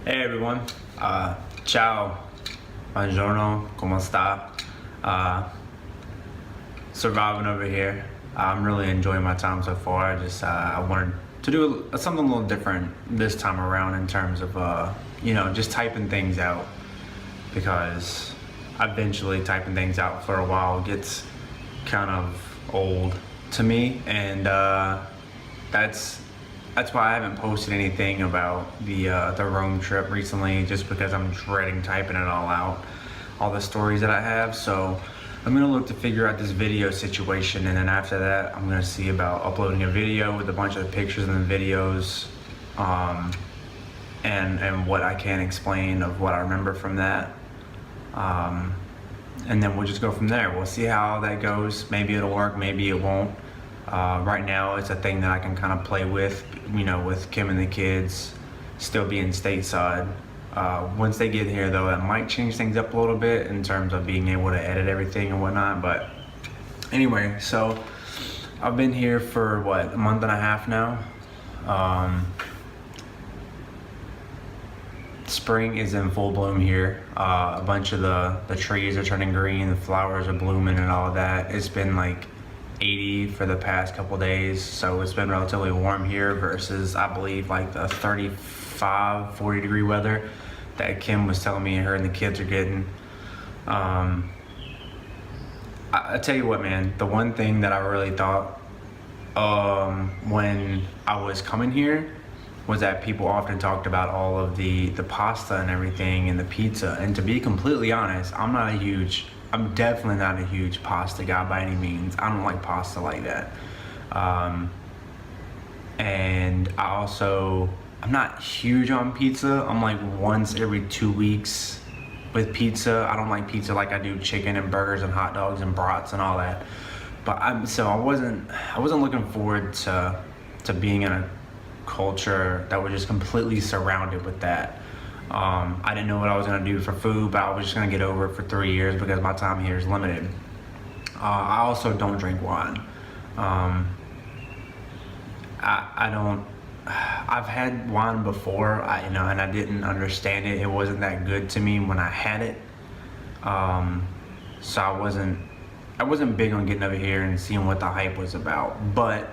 Hey everyone, ciao, buongiorno, como sta? Uh, Surviving over here. I'm really enjoying my time so far. I wanted to do something a little different this time around in terms of just typing things out, because eventually typing things out for a while gets kind of old to me, and that's that's why I haven't posted anything about the Rome trip recently, just because I'm dreading typing it all out, all the stories that I have. So I'm gonna look to figure out this video situation, and then after that, I'm gonna see about uploading a video with a bunch of the pictures and the videos, and what I can explain of what I remember from that. And then we'll just go from there. We'll see how that goes. Maybe it'll work, maybe it won't. Right now, it's a thing that I can kind of play with, with Kim and the kids still being stateside. Once they get here, though, it might change things up a little bit in terms of being able to edit everything and whatnot. But anyway, so I've been here for a month and a half now. Spring is in full bloom here. A bunch of the trees are turning green, the flowers are blooming and all of that. It's been like 80 for the past couple days, so it's been relatively warm here versus, I believe, like the 35, 40 degree weather that Kim was telling me her and the kids are getting. I tell you what, man, the one thing that I really thought when I was coming here was that people often talked about all of the pasta and everything and the pizza. And to be completely honest, I'm definitely not a huge pasta guy by any means. I don't like pasta like that. And I'm not huge on pizza. I'm like once every 2 weeks with pizza. I don't like pizza like I do chicken and burgers and hot dogs and brats and all that. But I wasn't looking forward to being in a culture that was just completely surrounded with that. I didn't know what I was going to do for food, but I was just going to get over it for 3 years because my time here is limited. I also don't drink wine. I don't. I've had wine before, and I didn't understand it. It wasn't that good to me when I had it. So I wasn't big on getting over here and seeing what the hype was about. But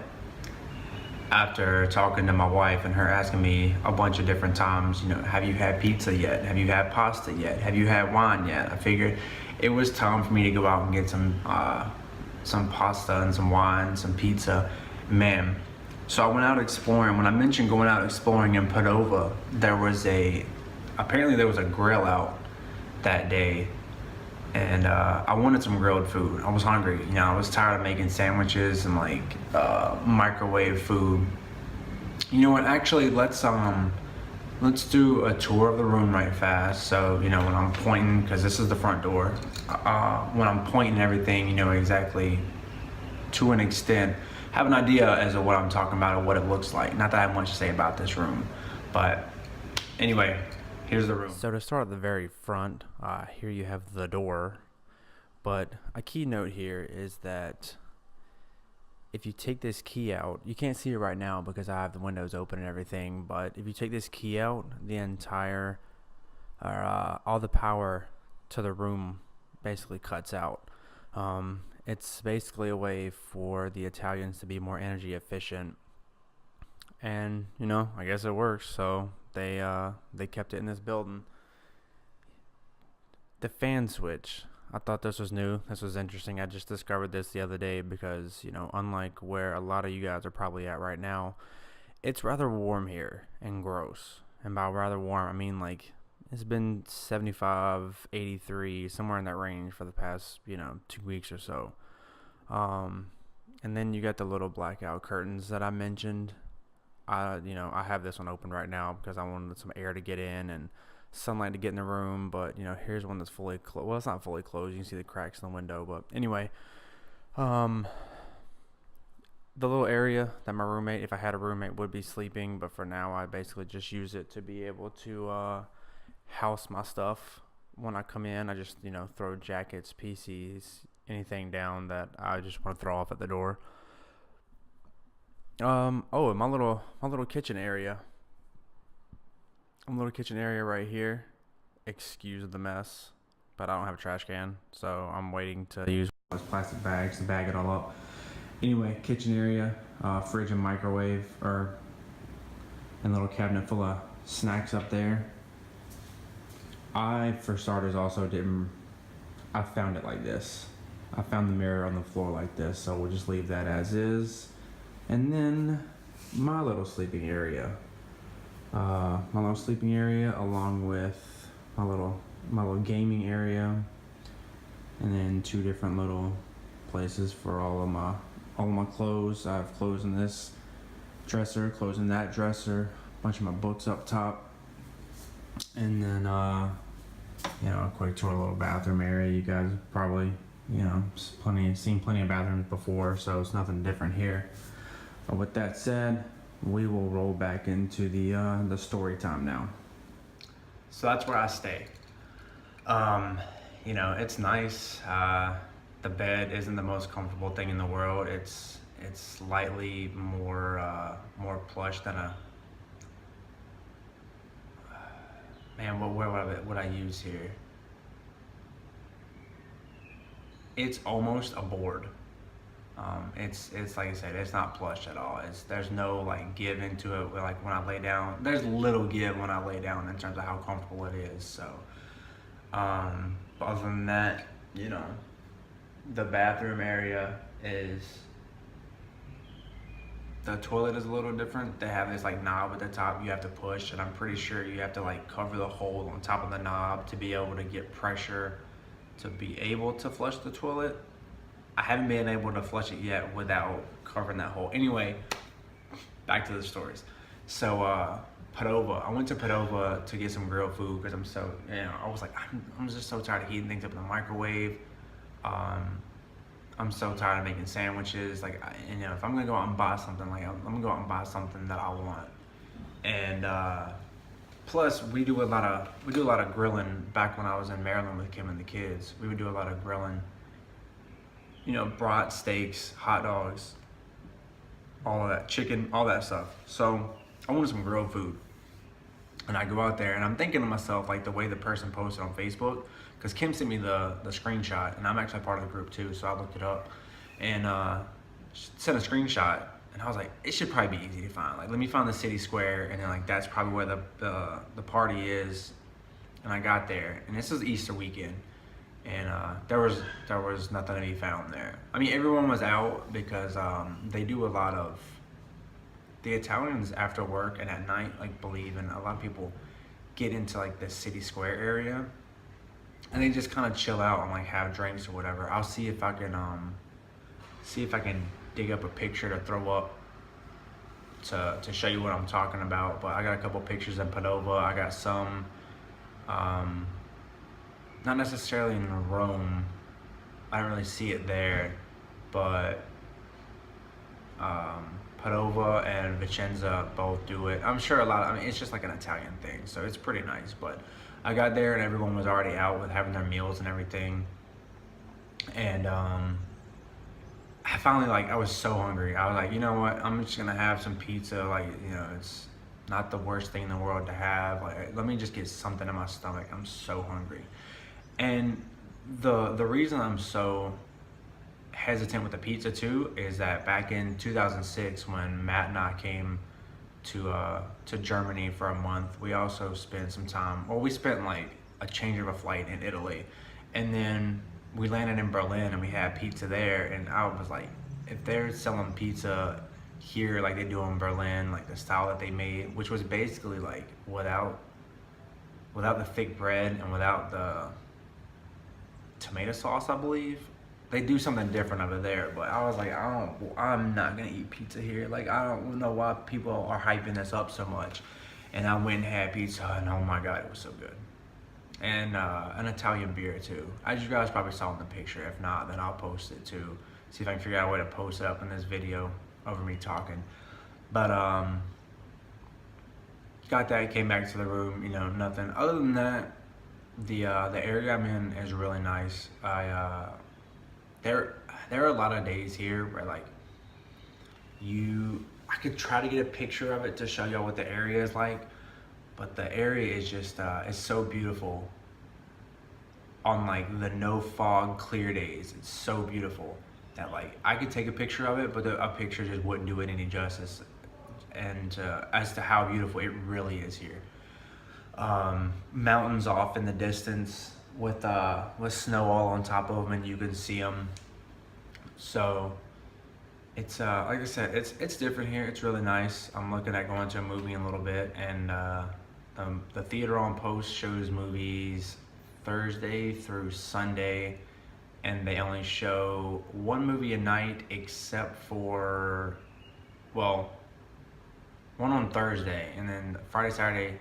after talking to my wife and her asking me a bunch of different times, have you had pizza yet? Have you had pasta yet? Have you had wine yet? I figured it was time for me to go out and get some pasta and some wine, some pizza, man. So I went out exploring. When I mentioned going out exploring in Padova, apparently there was a grill out that day, and I wanted some grilled food. I was hungry. I was tired of making sandwiches and microwave food. You know what? Actually, let's do a tour of the room right fast. So when I'm pointing, because this is the front door, when I'm pointing everything, exactly to an extent, have an idea as to what I'm talking about or what it looks like. Not that I have much to say about this room, but anyway. Here's the room. So to start at the very front, here you have the door. But a key note here is that if you take this key out, you can't see it right now because I have the windows open and everything, but if you take this key out, all the power to the room basically cuts out. It's basically a way for the Italians to be more energy efficient. And, I guess it works, so they kept it in this building. The fan switch, I thought this was new. This was interesting. I just discovered this the other day because, unlike where a lot of you guys are probably at right now, it's rather warm here and gross. And by rather warm, I mean it's been 75, 83, somewhere in that range for the past, 2 weeks or so. And then you got the little blackout curtains that I mentioned. I have this one open right now because I wanted some air to get in and sunlight to get in the room. But here's one that's fully closed. Well, it's not fully closed. You can see the cracks in the window. But anyway, the little area that my roommate, if I had a roommate, would be sleeping. But for now, I basically just use it to be able to house my stuff when I come in. I just throw jackets, PCs, anything down that I just want to throw off at the door. And my little kitchen area. little kitchen area right here. Excuse the mess, but I don't have a trash can, so I'm waiting to use those plastic bags to bag it all up. Anyway, kitchen area, fridge and microwave, and little cabinet full of snacks up there. I, for starters, also I found it like this. I found the mirror on the floor like this, so we'll just leave that as is. And then my little sleeping area. Along with my little gaming area, and then 2 different little places for all of my clothes. I have clothes in this dresser, clothes in that dresser, a bunch of my books up top, and then a quick tour of the little bathroom area. You guys probably seen plenty of bathrooms before, so it's nothing different here. But with that said, we will roll back into the story time now. So that's where I stay. It's nice. The bed isn't the most comfortable thing in the world. It's slightly more plush than a man. What would I use here? It's almost a board. It's like I said, it's not plush at all. There's no like give into it. Like when I lay down, there's little give when I lay down in terms of how comfortable it is. So, but other than that, the bathroom area the toilet is a little different. They have this like knob at the top you have to push, and I'm pretty sure you have to like cover the hole on top of the knob to be able to get pressure to be able to flush the toilet. I haven't been able to flush it yet without covering that hole. Anyway, back to the stories. So, Padova. I went to Padova to get some grilled food because I was like, I'm just so tired of heating things up in the microwave. I'm so tired of making sandwiches. Like, if I'm gonna go out and buy something, I'm gonna go out and buy something that I want. And plus, we do a lot of grilling. Back when I was in Maryland with Kim and the kids, we would do a lot of grilling. Brat steaks, hot dogs, all of that, chicken, all that stuff. So I wanted some grilled food. And I go out there and I'm thinking to myself, like the way the person posted on Facebook, because Kim sent me the screenshot, and I'm actually part of the group too, so I looked it up. And she sent a screenshot, and I was like, it should probably be easy to find. Like, let me find the city square, and then like that's probably where the party is. And I got there, and this is Easter weekend. And there was nothing to be found there. I mean, everyone was out because they do a lot of the Italians after work and at night, like believe, and a lot of people get into like the city square area, and they just kind of chill out and like have drinks or whatever. I'll see if I can dig up a picture to throw up to show you what I'm talking about. But I got a couple pictures in Padova. I got some. Not necessarily in Rome. I don't really see it there, but Padova and Vicenza both do it. I'm sure it's just like an Italian thing, so it's pretty nice. But I got there and everyone was already out with having their meals and everything. And I finally, I was so hungry. I was like, you know what? I'm just gonna have some pizza. It's not the worst thing in the world to have. Like, let me just get something in my stomach. I'm so hungry. And the reason I'm so hesitant with the pizza too is that back in 2006, when Matt and I came to Germany for a month, we also spent some time. Well, we spent like a change of a flight in Italy, and then we landed in Berlin and we had pizza there. And I was like, if they're selling pizza here like they do in Berlin, like the style that they made, which was basically like without the thick bread and without the tomato sauce, I believe. They do something different over there, but I was like, I'm not gonna eat pizza here. Like, I don't know why people are hyping this up so much. And I went and had pizza, and oh my God, it was so good. And an Italian beer too. As you guys probably saw in the picture. If not, then I'll post it too. See if I can figure out a way to post it up in this video over me talking. But got that, came back to the room, nothing. Other than that, the area I'm in is really nice. There are a lot of days here where I could try to get a picture of it to show y'all what the area is like, but the area is just it's so beautiful on like the no fog clear days. It's so beautiful that like I could take a picture of it, but a picture just wouldn't do it any justice. And as to how beautiful it really is here. Mountains off in the distance with snow all on top of them, and you can see them. So it's like I said, it's different here. It's really nice. I'm looking at going to a movie in a little bit, and the theater on post shows movies Thursday through Sunday, and they only show one movie a night, except for, well, one on Thursday, and then Friday, Saturday,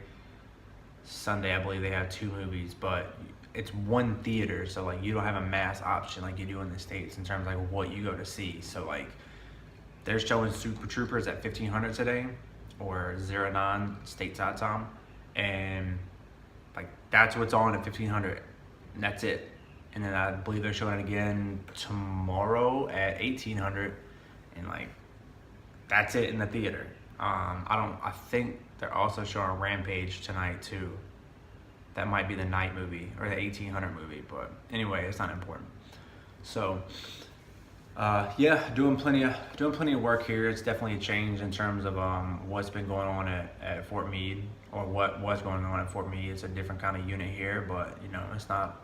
Sunday, I believe they have 2 movies, but it's one theater, so like you don't have a mass option like you do in the States in terms of like what you go to see. So like they're showing Super Troopers at 1500 today, or 09 stateside time, and like that's what's on at 1500, and that's it. And then I believe they're showing it again tomorrow at 1800, and like that's it in the theater. I think they're also showing Rampage tonight too. That might be the night movie or the 1800 movie, but anyway, it's not important. So, yeah, doing plenty of work here. It's definitely a change in terms of what's been going on at Fort Meade, or what was going on at Fort Meade. It's a different kind of unit here, but you know, it's not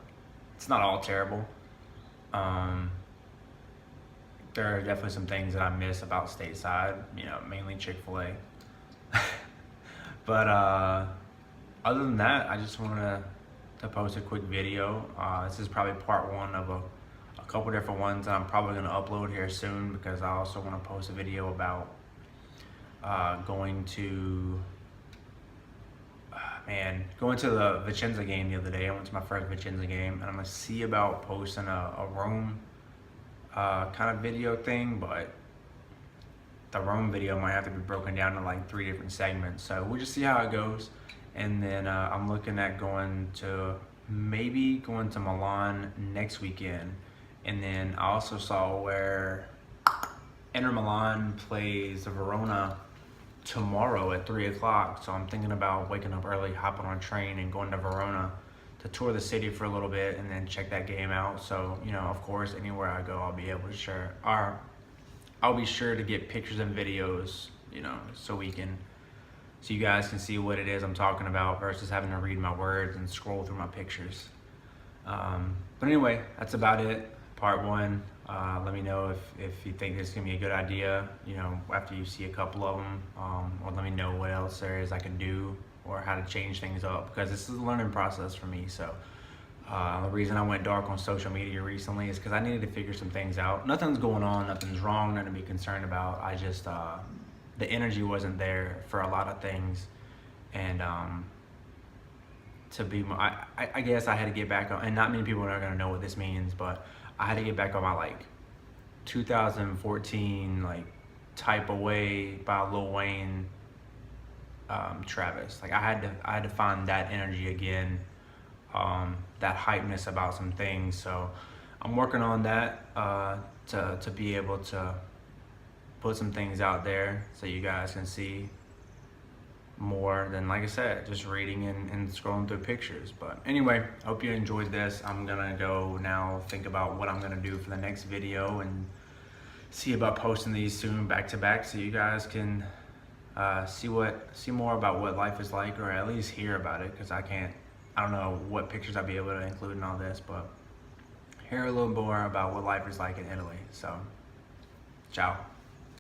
all terrible. There are definitely some things that I miss about stateside, you know, mainly Chick-fil-A. But other than that, I just wanted to post a quick video. This is probably part 1 of a couple different ones that I'm probably going to upload here soon, because I also want to post a video about going to the Vicenza game the other day. I went to my first Vicenza game, and I'm going to see about posting a Rome kind of video thing, but the Rome video might have to be broken down to like 3 different segments. So we'll just see how it goes. And then I'm looking at maybe going to Milan next weekend. And then I also saw where Inter Milan plays Verona tomorrow at 3 o'clock. So I'm thinking about waking up early, hopping on a train, and going to Verona to tour the city for a little bit, and then check that game out. So, you know, of course, anywhere I go, I'll be able to share, or I'll be sure to get pictures and videos, you know, so you guys can see what it is I'm talking about, versus having to read my words and scroll through my pictures. But anyway, that's about it. Part 1. Let me know if you think this is gonna be a good idea, you know, after you see a couple of them, or let me know what else there is I can do, or how to change things up, because this is a learning process for me. So the reason I went dark on social media recently is because I needed to figure some things out. Nothing's going on, nothing's wrong, nothing to be concerned about. I just the energy wasn't there for a lot of things, and I guess I had to get back on, and not many people are gonna know what this means, but I had to get back on my like 2014 like Type Away by Lil Wayne, Travis. Like I had to find that energy again, that hypeness about some things. So I'm working on that to be able to put some things out there so you guys can see more than, like I said, just reading and scrolling through pictures. But anyway, hope you enjoyed this. I'm gonna go now think about what I'm gonna do for the next video, and see about posting these soon back to back, so you guys can see more about what life is like, or at least hear about it, because I don't know what pictures I'll be able to include in all this, but hear a little more about what life is like in Italy. So ciao.